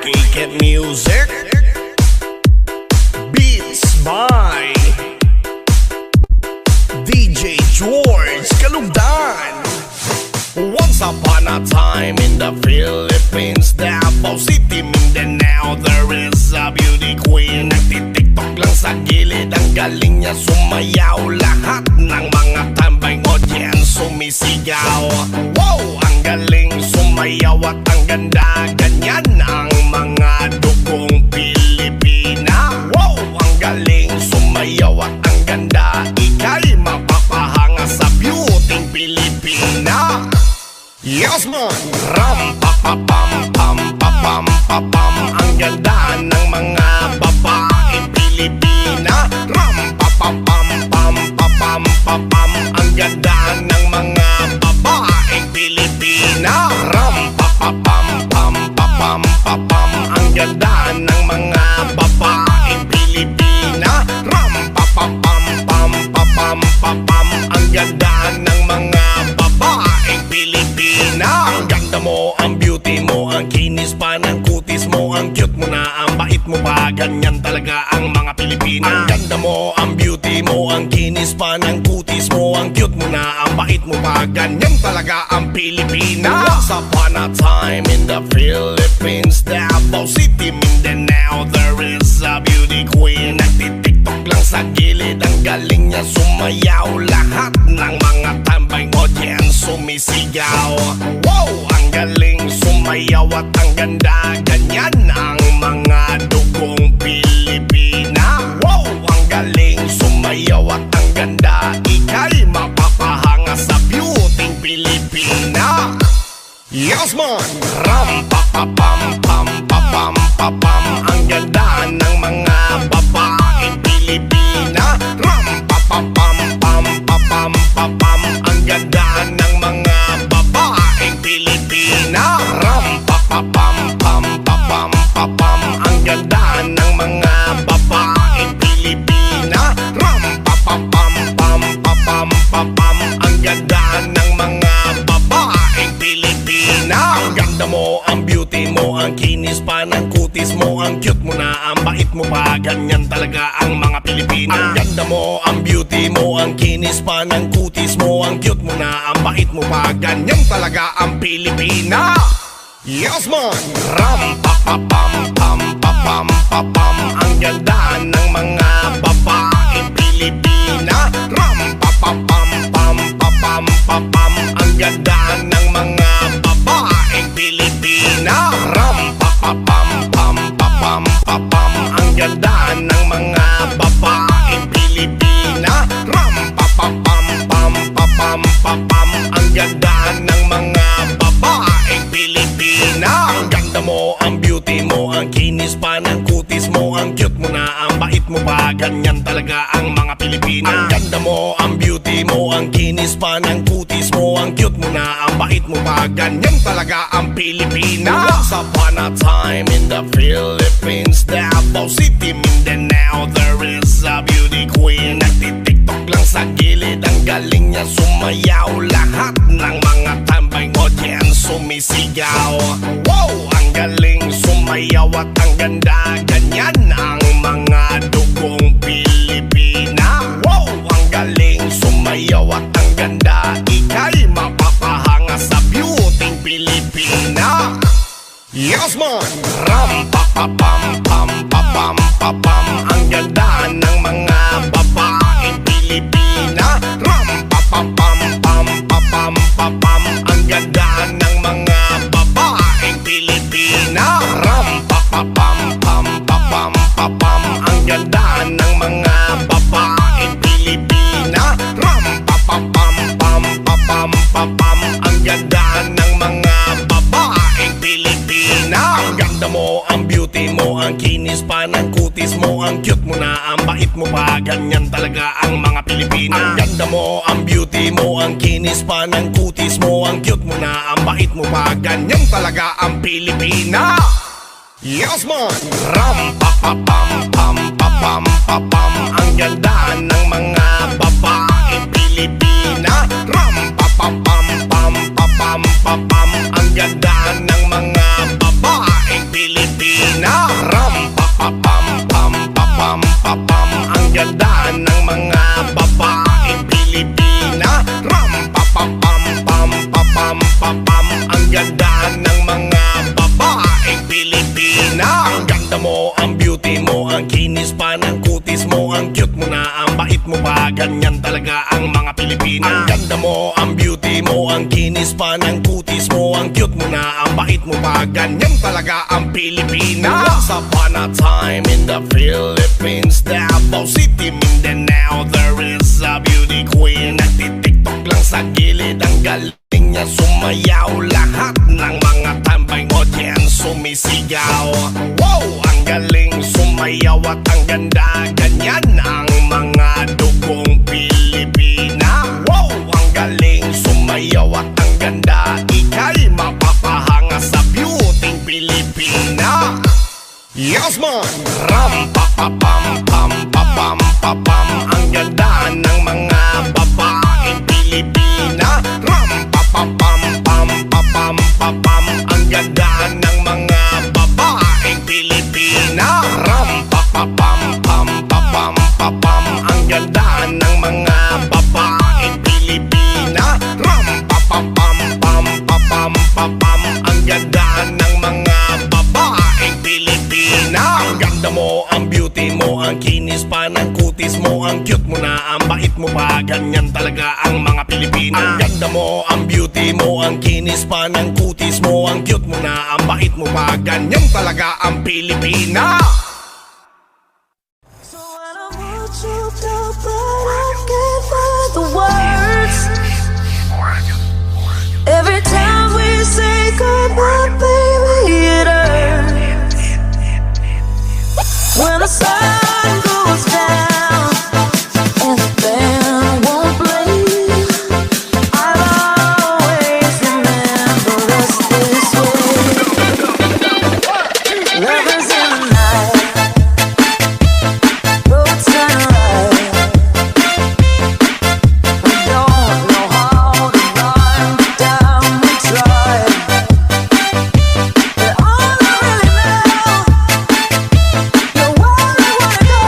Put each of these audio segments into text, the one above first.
Kick Music. Beats by DJ George Kalugdan. Once upon a time in the Philippines, Davao City, Mindanao, there is a beauty queen. Nagtitiktok lang sa gilid, ang galing niya sumayaw. Lahat ng mga tambay audience sumisigaw. Wow, ang galing sumayaw at ang ganda. Ganyan ang mga dugong Pilipina. Wow, ang galing sumayaw at ang ganda. Ika'y mapapahanga sa beauty Pilipina. Yes man! Ram pa pa pam pam pa pam pa pam. Ang ganda ng mga babaeng Pilipina. Ram pa pa pam pam pa pam pa pam. Ang ganda ng mga babaeng Pilipina. Ram pa pa pam pam pa pam pa pam. Ang ganda ng mga babaeng Pilipina. Ram pa pa pam pam pa pam pa pam. Ang ganda ng mga babaeng Pilipina. Ang ganda mo, ang beauty mo, ang kinis pa ng kutis mo, ang cute mo na, ang bait mo pa. Ganyan talaga ang mga Pilipina. Ang ganda mo, ang beauty mo, ang kinis pa ng kutis mo, ang cute mo na, ang bait mo pa. Ganyan talaga ang Pilipina. Once upon a time in the Philippines, Davao City, Mindanao, there is a beauty queen. Nagtitiktok lang sa gilid, ang galing niya sumayaw. Lahat ng mga tambay audience sumisigaw. Wow, ang galing sumayaw at ang ganda. Ganyan ang mga dugong Pilipina. Wow, ang galing sumayaw at ang ganda. Ika'y mapapahanga sa beauty Pilipina. Yes man! Ram pa pa pam pam pa pam pa pam. Ang ganda ng mga babaeng Pilipina. Ram pa pa pam pam pa pam pa pam. Ang ganda ng mga babaeng Pilipina. Ram pa pa pam pam pa pam pa pam. Ang ganda ng mga babaeng Pilipina. Ram pa pa pam pam pa pam pa pam. Ang ganda ng mga babaeng Pilipina. Ang ganda mo, ang beauty mo, ang kinis pa ng kutis mo, ang cute mo na, ang bait mo pa. Ganyan talaga ang mga Pilipina. Ang ganda mo, ang beauty mo, ang kinis pa ng kutis mo, ang cute mo na, ang bait mo pa. Ganyan talaga ang Pilipina. Yes man! Ram pa pa pam pam pa pam pa pam. Ang ganda ng mga babaeng Pilipina. Ram pa pa pam pam pa pam pa pam. Ang ganda ng mga babaeng Pilipina. Ram pa pa pam pam pa pam pa pam. Ang ganda ng mga babaeng Pilipina. Ram pa pa pam pam pa pam pa pam. Ang ganda ng mga babaeng Pilipina. Ang ganda mo, ang beauty mo, ang kinis pa ng kutis mo, ang cute mo na, ang bait mo pa. Ganyan talaga ang mga Pilipina. Ang ganda mo, ang beauty mo, ang kinis pa ng kutis mo, ang cute mo na, ang bait mo pa. Ganyan talaga ang Pilipina. Once upon a time in the Philippines, Davao City, Mindanao, there is a beauty queen. Nagtitiktok lang sa gilid, ang galing niya sumayaw. Lahat ng mga tambay audience sumisigaw. Wow, ang galing sumayaw at ang ganda. Ganyan ang mga dugong Pilipina. Wow, ang galing sumayaw at ang ganda. Ika'y mapapahanga sa beauty Pilipina. Yes man! Ram pa pa pam pam pa pam pa pam. Ang ganda ng mga babaeng Pilipina. Ram pa pa pam pam pa pam pa pam. Ang ganda ng mga babaeng Pilipina. Ram pa pa pam pam pa pam pa pam. Ang ganda ng mga babaeng Pilipina. Ram pa pa pam pam pa pam pa pam. Ang ganda ng mga babaeng Pilipina. Ang ganda mo, ang beauty mo, ang kinis pa ng kutis mo, ang cute mo na, ang bait mo pa. Ganyan talaga ang mga Pilipina. Ang ganda mo, ang beauty mo, ang kinis pa ng kutis mo, ang cute mo na, ang bait mo pa. Ganyan talaga ang Pilipina. Yes man! Ram pa pa pam pam pa pam pa pam. Ang ganda ng mga babaeng Pilipina. Ram pa pa pam pam pa pam pa pam. Ang ganda ng mga babaeng Pilipina. ang kinis pa ng kutis mo, ang cute mo na, ang bait mo pa, ganyan talaga ang Pilipina. Once upon a time in the Philippines, Davao City, Mindanao, there is a beauty queen. Nagtitiktok lang sa gilid, ang galing niya sumayaw. Lahat ng mga tambay audience sumisigaw. Wow, ang galing sumayaw at ang ganda, ganyan ang mga dugong Pilipina. Wow, ang galing sumayaw at ang ganda, ika'y mapapahanga sa beauty Pilipina. Yes man! Ram pa pa pam pam pa pam pa pam, ang ganda ng mga babaeng Pilipina. Ram pa pa pam pam pa pam pa pam, ang ganda ng mga babaeng Pilipina. Ram pa pa pam pam pa pam pa pam, ang ganda ng mga babaeng Pilipina. Ram pa pa pam pam pa pam pa pam, ang ganda ng mga babaeng Pilipina. Ang ganda mo, ang beauty mo, ang kinis pa ng kutis mo, ang cute mo na, ang bait mo pa, ganyan talaga ang mga Pilipina. Ang ganda mo, ang beauty mo, ang kinis pa ng kutis mo, ang cute mo na, ang bait mo pa, ganyan talaga ang Pilipina. So when I want you to, but I can't find the words. Every time we say goodbye, baby, it hurts. When the sun goes down and the band won't play, I'll always remember us this way. Lovers in the night, roads turn right. We don't know how to run, but down we try. But all I really know, you're where I wanna go.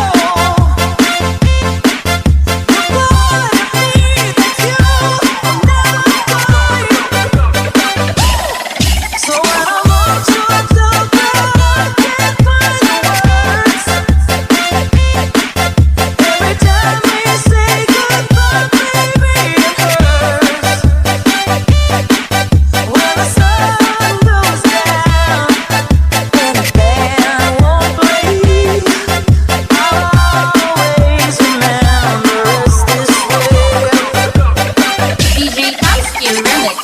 You're part of me that you will never find. So when I want you to, but I can't find the words. Every time we say goodbye, baby, it hurts. When the sun goes down and the band won't play, I'll always remember us this way. DJ Tumsky Remix.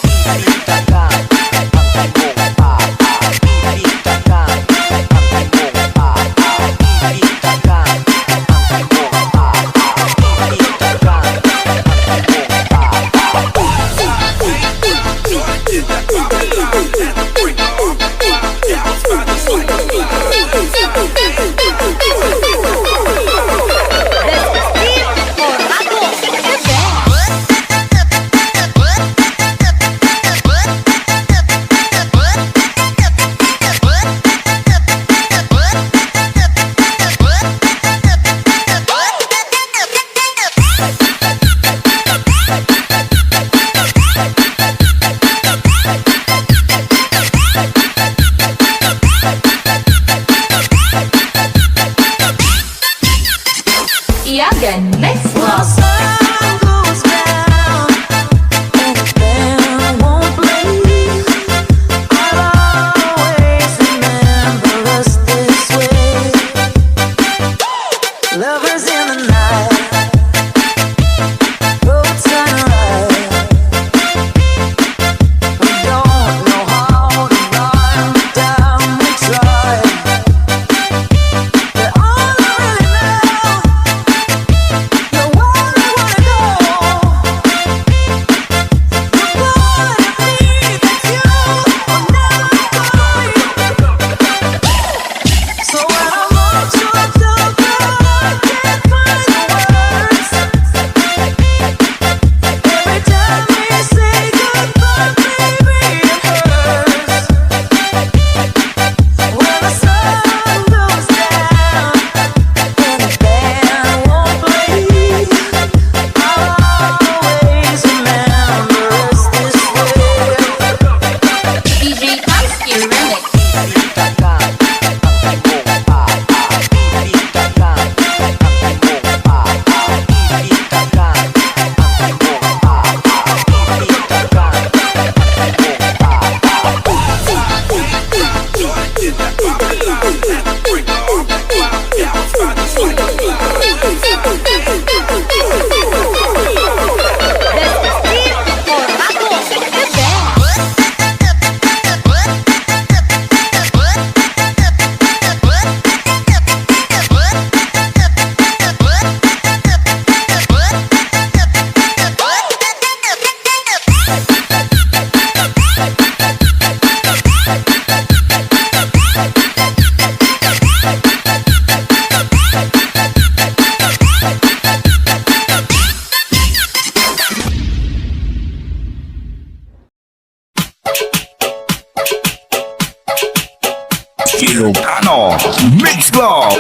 Ilocano Mix Club.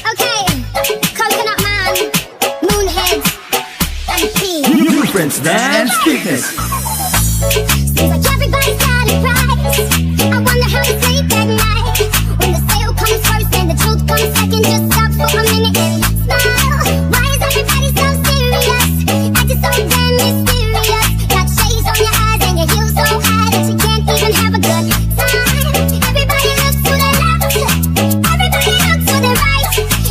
Okay, Coconut Man, Moonheads, and P. New Friends Dance Fitness. Seems like everybody's got a price. I wonder how they sleep at night. When the sale comes first and the truth comes second, just stop for a minute and smile. Why is everybody so serious? Acting so damn mysterious. Got shades on your eyes and your heels so high that you can't even have a good time. Everybody looks to the left, everybody looks to the right.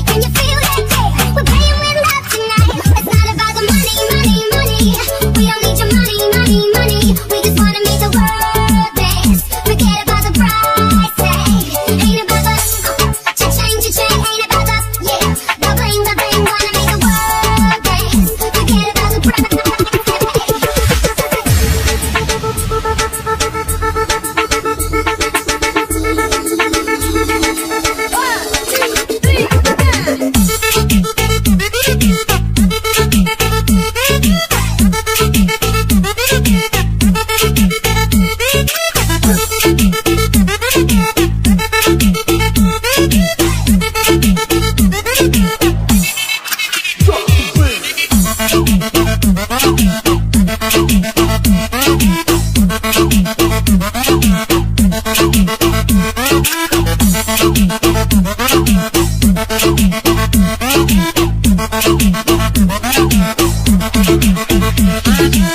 Can you feel that? Yeah, we're playing with love tonight. It's not about the money, money, money. We don't need your money, money, money. We just wanna make the world dance. Forget about the price tag. Ain't about the cha-ching, cha-ching. Ain't about the, yeah, the bling, the bling. Wanna make the world dance. Forget about the price tag.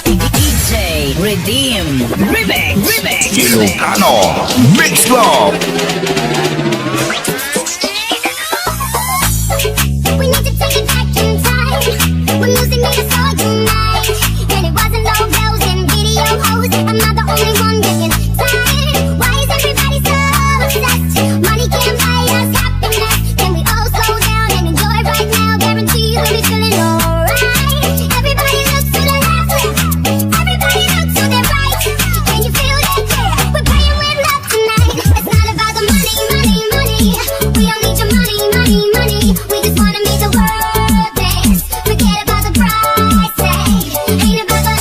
DJ Redeem Remix. Ilocano Mix Club. We need to take it back in time when music made us all unite. And it wasn't no girls and video hoes. I'm not the only one getting tired. Why is everybody so obsessed? Money can't buy us happiness. Can we all slow down and enjoy right now? Guarantee you'll be feeling alright. Everybody looks to the left, everybody looks to the right. Can you feel that? Yeah, we're playing with love tonight. It's not about the money, money, money. We don't need your money, money, money. We just wanna make the world dance. Forget about the price tag. Ain't about the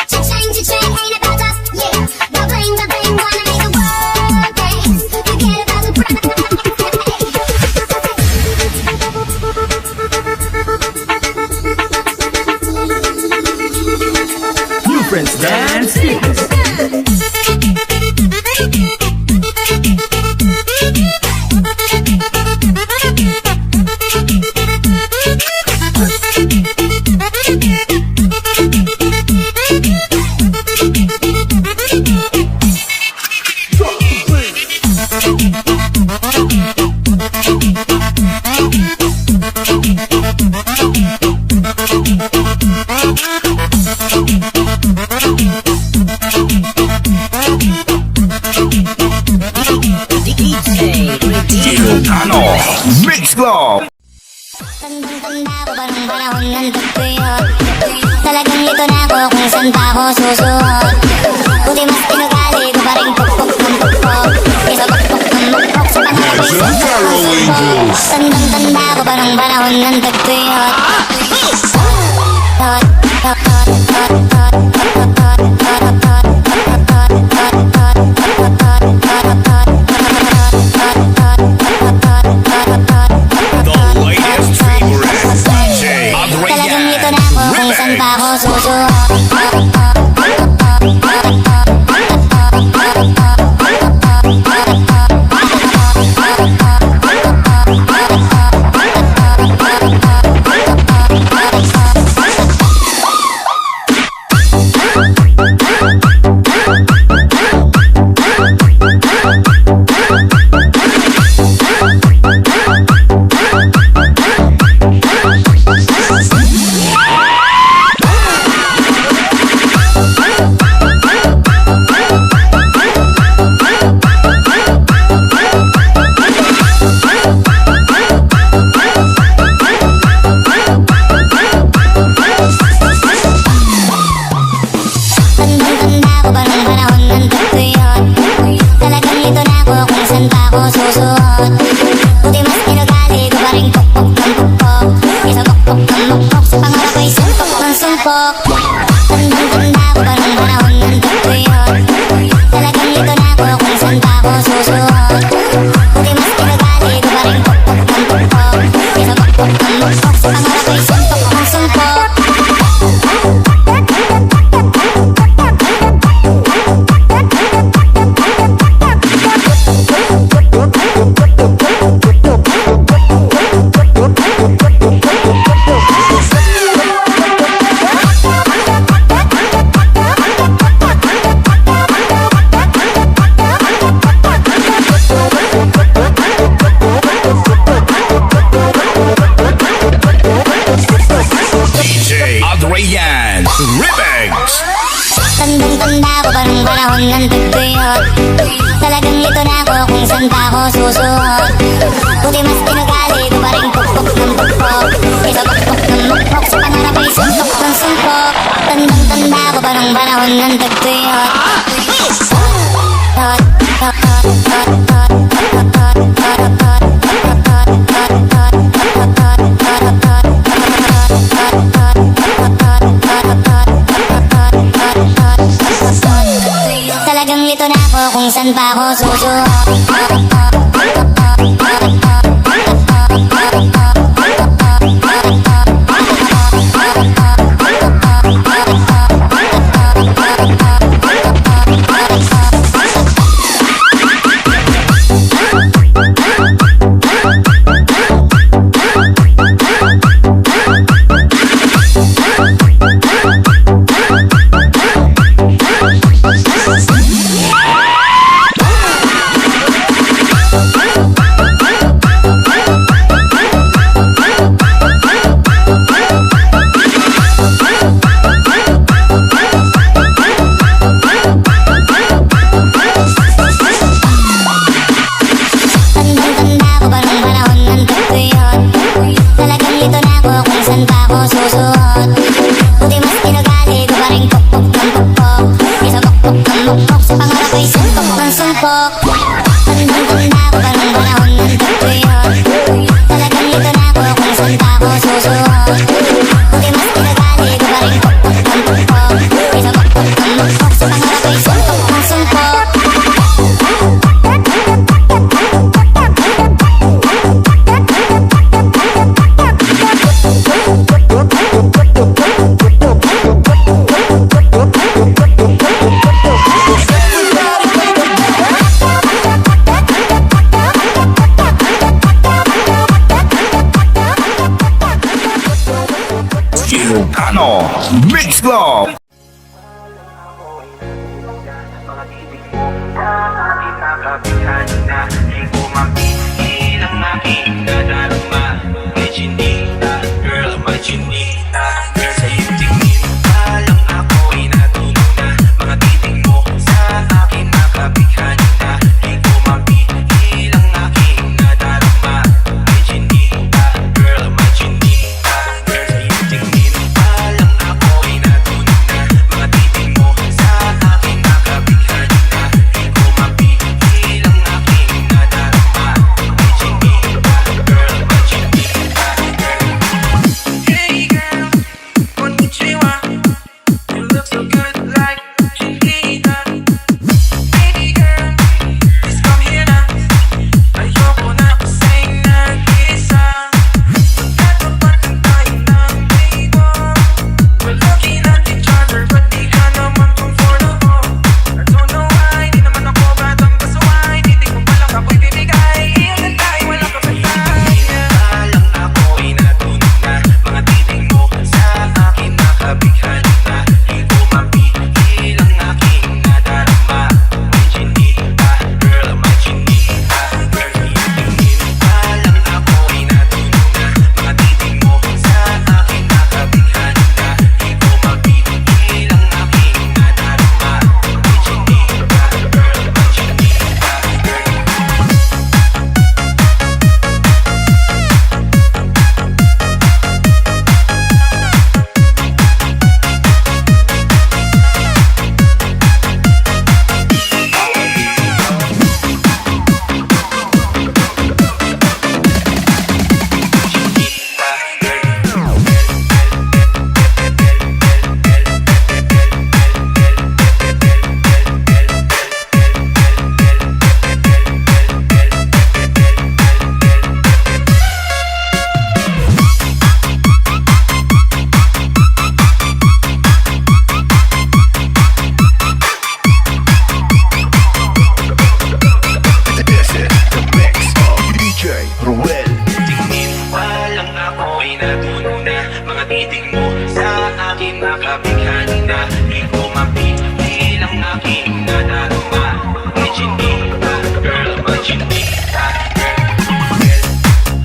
cha-ching, cha-ching. Ain't about the, yeah, the bling, the bling. Wanna make the world dance. Forget about the price tag. New Friends Dance Fitness. DJ Redeem Ilocano Mix Club. Tandang-tanda ko parang panahon ng tagtuyot. Talagang ito na ako kung saan pa ako susuot. Buti mas tinugali ko pa rin pukpok ng pukpok. Kesa pukpok ng pukpok sa pangarap ay sumpok. Tandang-tanda ko parang panahon ng tagtuyot. The latest favorite DJ Talagang ito na ako kung saan pa ako susuot. sumpok. Tandang-tanda ko pa nung panahon ng tagtuyot. Dance Remix. Tandang-tanda ko pa nung panahon ng tagtuyot. Talagang lito na ako kung saan pa ako susuot. Buti mas tinugali ko pa rin pukpok ng pukpok. Isa pukpok ng mukpok sa pangarap ay suntok ng sumpok. Tandang-tanda ko pa nung panahon ng tagtuyot. Talagang lito na ako kung saan pa ako susuot. Ilocano Mix Club.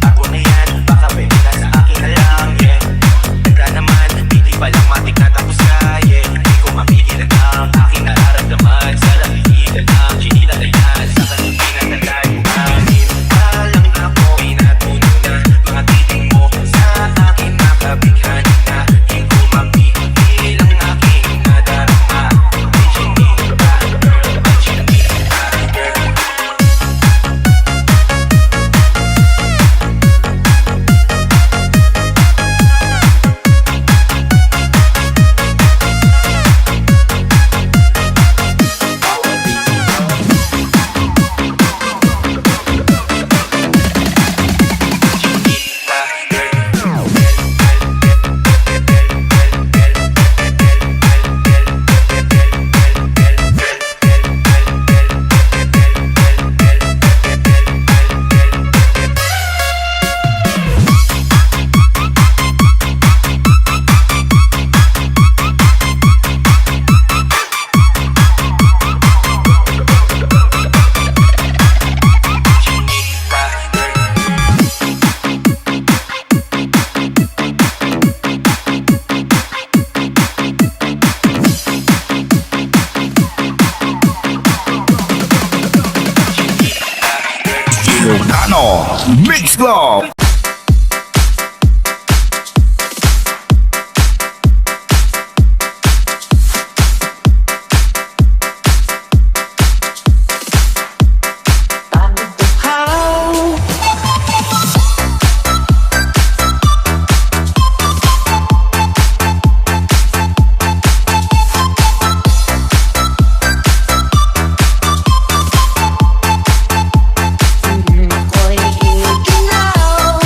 Ako na yan, baka pwede na sa akin na lang, yeah. Ganda naman, hindi pa lang matik na Mix Club. Ako'y ginawa.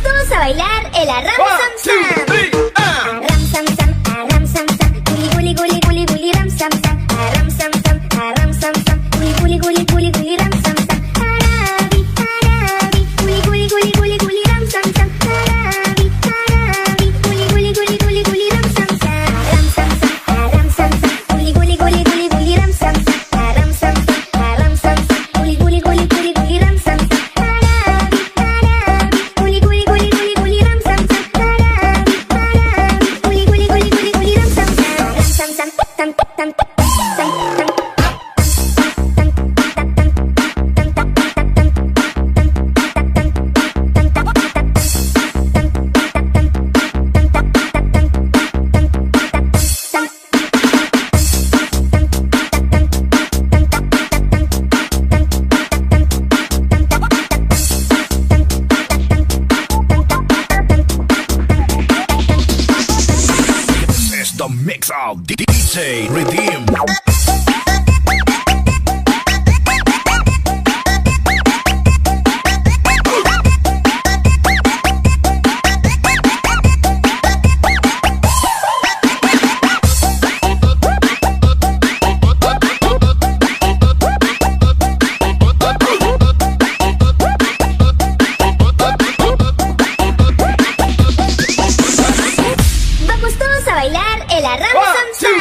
gustó a bailar el arram sam sam. Arram sam sam, arram sam sam. Guli guli guli guli guli ram sam sam. Arram sam sam, arram sam sam. Guli guli guli guli guli ram sam sam. Arabi, arabi. Guli guli guli guli guli ram sam sam. Arabi, arabi. Guli guli guli guli guli ram sam sam. Arram sam sam, arram sam sam. Guli guli guli guli guli ram sam sam. Arram sam sam, arram sam sam. Guli guli guli guli guli ram sam sam. Arabi, arabi. Guli guli guli guli guli ram sam sam. Arabi, arabi. Guli guli guli guli guli ram sam sam. Ram sam sam, tam tam tam tam. This is the mix of DJ Redeem. Vamos todos a bailar el arram sam sam.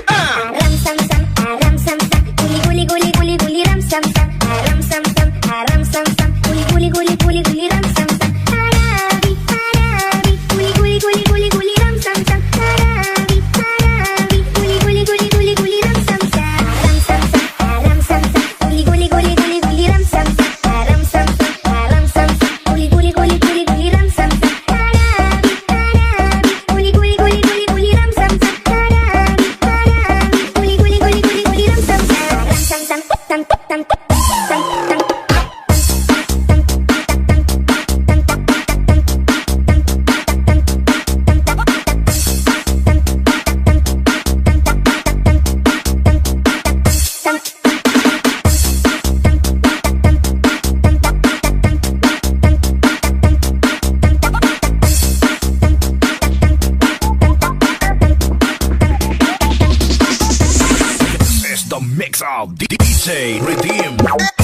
Arram sam sam, arram sam sam. Guli guli guli guli guli ram sam sam. Arram sam sam, arram sam sam. Guli guli guli guli guli ram sam sam. Arabi, arabi. Guli guli guli guli guli ram sam sam. Arabi, arabi. Guli guli guli guli guli ram sam sam. Arram sam sam, arram sam sam. Guli guli guli guli guli ram sam sam. Arram sam sam, arram sam sam. Guli guli guli guli guli ram sam sam. Arabi, arabi. Guli guli guli guli guli ram sam sam. Arabi, arabi. Guli guli guli guli guli ram sam sam. Ram sam sam, tam tam tam tam. This is the mix of DJ Redeem.